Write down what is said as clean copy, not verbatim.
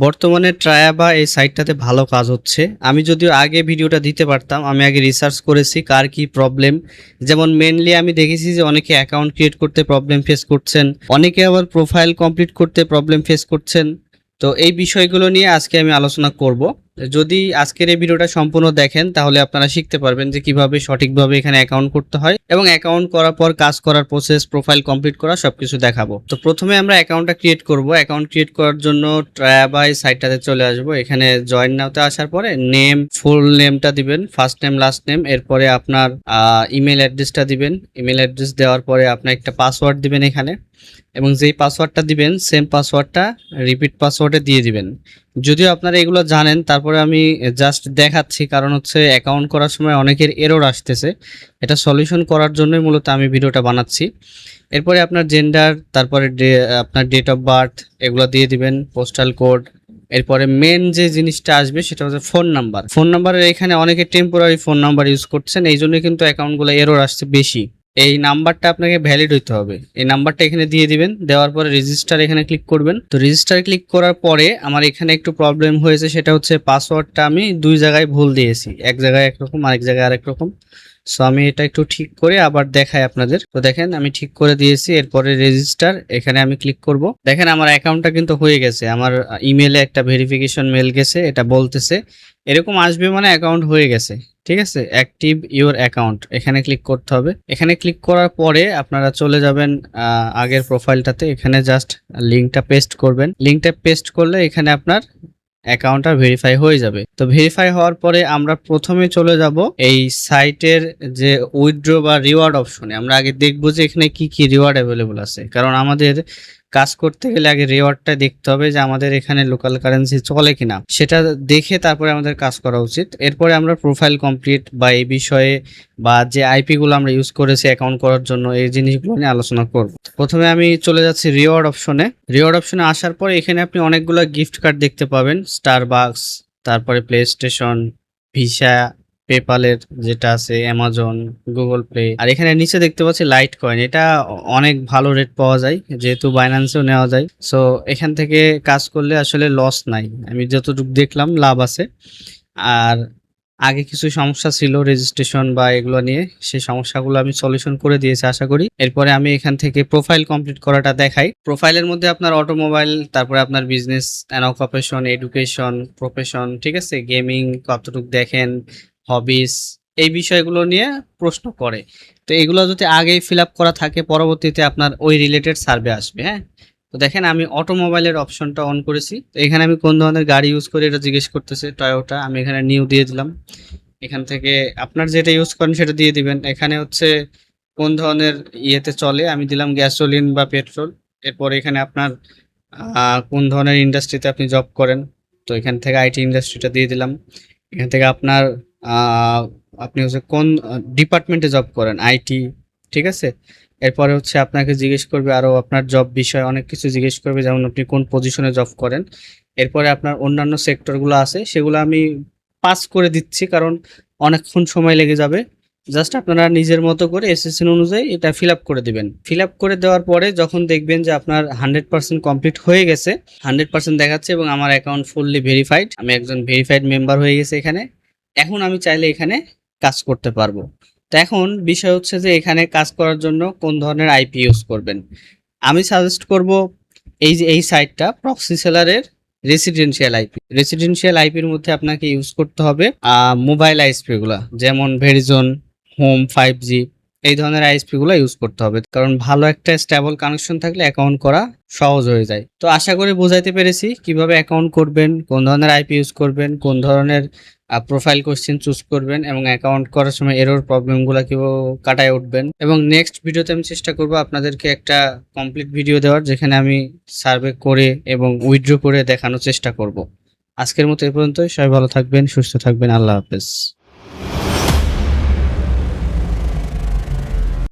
বর্তমানে ট্রায়াবা এই সাইটটাতে ভালো কাজ হচ্ছে। আমি যদিও আগে ভিডিওটা দিতে পারতাম, আমি আগে রিসার্চ করেছি কার কি প্রবলেম। যেমন মেনলি আমি দেখেছি যে অনেকে অ্যাকাউন্ট ক্রিয়েট করতে প্রবলেম ফেস করছেন, অনেকে আবার প্রোফাইল কমপ্লিট করতে প্রবলেম ফেস করছেন। তো এই বিষয়গুলো নিয়ে আজকে আমি আলোচনা করব। যদি আজকের এই ভিডিওটা সম্পূর্ণ দেখেন তাহলে আপনারা শিখতে পারবেন যে কিভাবে সঠিকভাবে এখানে অ্যাকাউন্ট করতে হয় এবং অ্যাকাউন্ট করার পর কাজ করার প্রসেস, প্রোফাইল কমপ্লিট করা সবকিছু দেখাবো। তো প্রথমে আমরা অ্যাকাউন্টটা ক্রিয়েট করব। অ্যাকাউন্ট ক্রিয়েট করার জন্য ট্রায়াবাই সাইটটাতে চলে আসবো। এখানে জয়েন নাওতে আসার পরে নেম, ফুল নেমটা দিবেন, ফার্স্ট নেম লাস্ট নেম, এরপরে আপনার ইমেল অ্যাড্রেসটা দিবেন। ইমেল অ্যাড্রেস দেওয়ার পরে আপনি একটা পাসওয়ার্ড দিবেন এখানে, এবং যেই পাসওয়ার্ডটা দিবেন সেম পাসওয়ার্ডটা রিপিট পাসওয়ার্ডে দিয়ে দিবেন। যদিও আপনারা এগুলো জানেন, তারপরে আমি জাস্ট দেখাচ্ছি, কারণ হচ্ছে অ্যাকাউন্ট করার সময় অনেকের এরর আসতেছে। এটা সলিউশন করার জন্যই মূলত আমি ভিডিওটা বানাচ্ছি। এরপরে আপনার জেন্ডার, তারপরে আপনার ডেট অফ বার্থ এগুলো দিয়ে দিবেন, পোস্টাল কোড। এরপরে মেন যে জিনিসটা আসবে সেটা হচ্ছে ফোন নাম্বার। ফোন নাম্বারের এখানে অনেকে টেম্পোরারি ফোন নাম্বার ইউজ করছেন, এই জন্য কিন্তু অ্যাকাউন্টগুলো এরর আসছে বেশি। এই নাম্বারটা আপনাকে ভ্যালিড হইতে হবে। এই নাম্বারটা এখানে দিয়ে দিবেন, দেওয়ার পরে রেজিস্টার এখানে ক্লিক করবেন। তো রেজিস্টার ক্লিক করার পরে আমার এখানে একটু প্রবলেম হয়েছে, সেটা হচ্ছে পাসওয়ার্ডটা আমি দুই জায়গায় ভুল দিয়েছি, এক জায়গায় একরকম আরেক জায়গায় আরেক রকম। সো আমি এটা একটু ঠিক করে আবার দেখাই আপনাদের। তো দেখেন আমি ঠিক করে দিয়েছি। এরপরে রেজিস্টার এখানে আমি ক্লিক করব। দেখেন আমার অ্যাকাউন্টটা কিন্তু হয়ে গেছে, আমার ইমেলে একটা ভেরিফিকেশন মেল গেছে, এটা বলতেছে এরকম আসবে মানে অ্যাকাউন্ট হয়ে গেছে। ঠিক আছে, অ্যাক্টিভ ইউর অ্যাকাউন্ট এখানে ক্লিক করতে হবে। এখানে ক্লিক করার পরে আপনারা চলে যাবেন আগের প্রোফাইলটাতে। এখানে জাস্ট লিঙ্কটা পেস্ট করবেন। লিঙ্কটা পেস্ট করলে এখানে আপনার অ্যাকাউন্টটা ভেরিফাই হয়ে যাবে। তো ভেরিফাই হওয়ার পরে আমরা প্রথমে চলে যাব এই সাইটের যে উইথড্র বা রিওয়ার্ড অপশনে। আমরা আগে দেখবো যে এখানে কি কি রিওয়ার্ড অ্যাভেলেবল আছে, কারণ আমাদের কাজ করতে গেলে আগে রিওয়ার্ডটা দেখতে হবে যে আমাদের এখানে লোকাল কারেন্সি চলে কিনা, সেটা দেখে তারপরে আমাদের কাজ করা উচিত। এরপরে আমরা প্রোফাইল কমপ্লিট বা এই বিষয়ে বা যে আইপি গুলো আমরা ইউজ করেছি অ্যাকাউন্ট করার জন্য এই জিনিসগুলো নিয়ে আলোচনা করব। প্রথমে আমি চলে যাচ্ছি রিওয়ার্ড অপশনে। রিওয়ার্ড অপশনে আসার পরে এখানে আপনি অনেকগুলো গিফট কার্ড দেখতে পাবেন, স্টারবাকস, তারপরে প্লে স্টেশন, ভিসা, পেপালের যেটা আছে, অ্যামাজন, গুগল প্লে। আর এখানে নিচে দেখতে পাচ্ছি লাইট কয়েন, এটা অনেক ভালো রেট পাওয়া যায়, যেহেতু বাইন্যান্সেও নেওয়া যায়। সো এখান থেকে কাজ করলে আসলে লস নাই, আমি যতটুকু দেখলাম লাভ আছে। আর আগে কিছু সমস্যা ছিল রেজিস্ট্রেশন বা এগুলো নিয়ে, সেই সমস্যাগুলো আমি সলিউশন করে দিয়েছি আশা করি। এরপরে আমি এখান থেকে প্রোফাইল কমপ্লিট করাটা দেখাই। প্রোফাইলের মধ্যে আপনার অটোমোবাইল, তারপরে আপনার business and occupation, education, profession, ঠিক আছে, গেমিং কতটুকু দেখেন, হবিস, এই বিষয়গুলো নিয়ে প্রশ্ন করে। তো এগুলো যদি আগেই ফিল আপ করা থাকে পরবর্তীতে আপনার ওই রিলেটেড সার্ভে আসবে। হ্যাঁ, তো দেখেন আমি অটোমোবাইলের অপশনটা অন করেছি। তো এখানে আমি কোন ধরনের গাড়ি ইউজ করি এটা জিজ্ঞেস করতেছে, টয়োটা, আমি এখানে নিউ দিয়ে দিলাম। এখান থেকে আপনার যেটা ইউজ করেন সেটা দিয়ে দিবেন। এখানে হচ্ছে কোন ধরনের ইয়েতে চলে, আমি দিলাম গ্যাসোলিন বা পেট্রোল। এরপর এখানে আপনার কোন ধরনের ইন্ডাস্ট্রিতে আপনি জব করেন, তো এখান থেকে আইটি ইন্ডাস্ট্রিটা দিয়ে দিলাম। এখান থেকে আপনার আপনি হচ্ছে কোন ডিপার্টমেন্টে জব করেন, আইটি, ঠিক আছে। এরপরে হচ্ছে আপনাকে জিজ্ঞেস করবে আরও আপনার জব বিষয়ে অনেক কিছু জিজ্ঞেস করবে, যেমন আপনি কোন পজিশনে জব করেন। এরপরে আপনার অন্যান্য সেক্টরগুলো আছে, সেগুলো আমি পাস করে দিচ্ছি কারণ অনেকক্ষণ সময় লেগে যাবে। জাস্ট আপনারা নিজের মতো করে এসএসএন অনুযায়ী এটা ফিল আপ করে দিবেন। ফিল আপ করে দেওয়ার পরে যখন দেখবেন যে আপনার 100% কমপ্লিট হয়ে গেছে, 100% দেখাচ্ছে এবং আমার অ্যাকাউন্ট ফুললি ভেরিফাইড, আমি একজন ভেরিফাইড মেম্বার হয়ে গেছে এখানে। এখন আমি চাইলে এখানে কাজ করতে পারবো। তো এখন বিষয় হচ্ছে যে এখানে কাজ করার জন্য কোন ধরনের আইপি ইউজ করবেন। আমি সাজেস্ট করব এই যে এই সাইটটা প্রক্সি সেলারের রেসিডেন্সিয়াল আইপি। রেসিডেন্সিয়াল আইপির মধ্যে আপনাকে ইউজ করতে হবে মোবাইল আইএসপি গুলা, যেমন ভেরিজোন, হোম, 5G, এই ধরনের আইএসপি গুলো ইউজ করতে হবে, কারণ ভালো একটা স্টেবল কানেকশন থাকলে অ্যাকাউন্ট করা সহজ হয়ে যায়। তো আশা করি বোঝাইতে পেরেছি কিভাবে অ্যাকাউন্ট করবেন, কোন ধরনের আইপি ইউজ করবেন, কোন ধরনের প্রোফাইল কোশ্চেন চুজ করবেন এবং অ্যাকাউন্ট করার সময় এরর প্রবলেমগুলো কিভাবে কাটায় উঠবেন। এবং নেক্সট ভিডিওতে আমি চেষ্টা করব আপনাদেরকে একটা কমপ্লিট ভিডিও দেওয়ার, যেখানে আমি সার্ভে করে এবং উইথড্র করে দেখানোর চেষ্টা করব। আজকের মতো এ পর্যন্তই। সবাই ভালো থাকবেন, সুস্থ থাকবেন। আল্লাহ হাফেজ।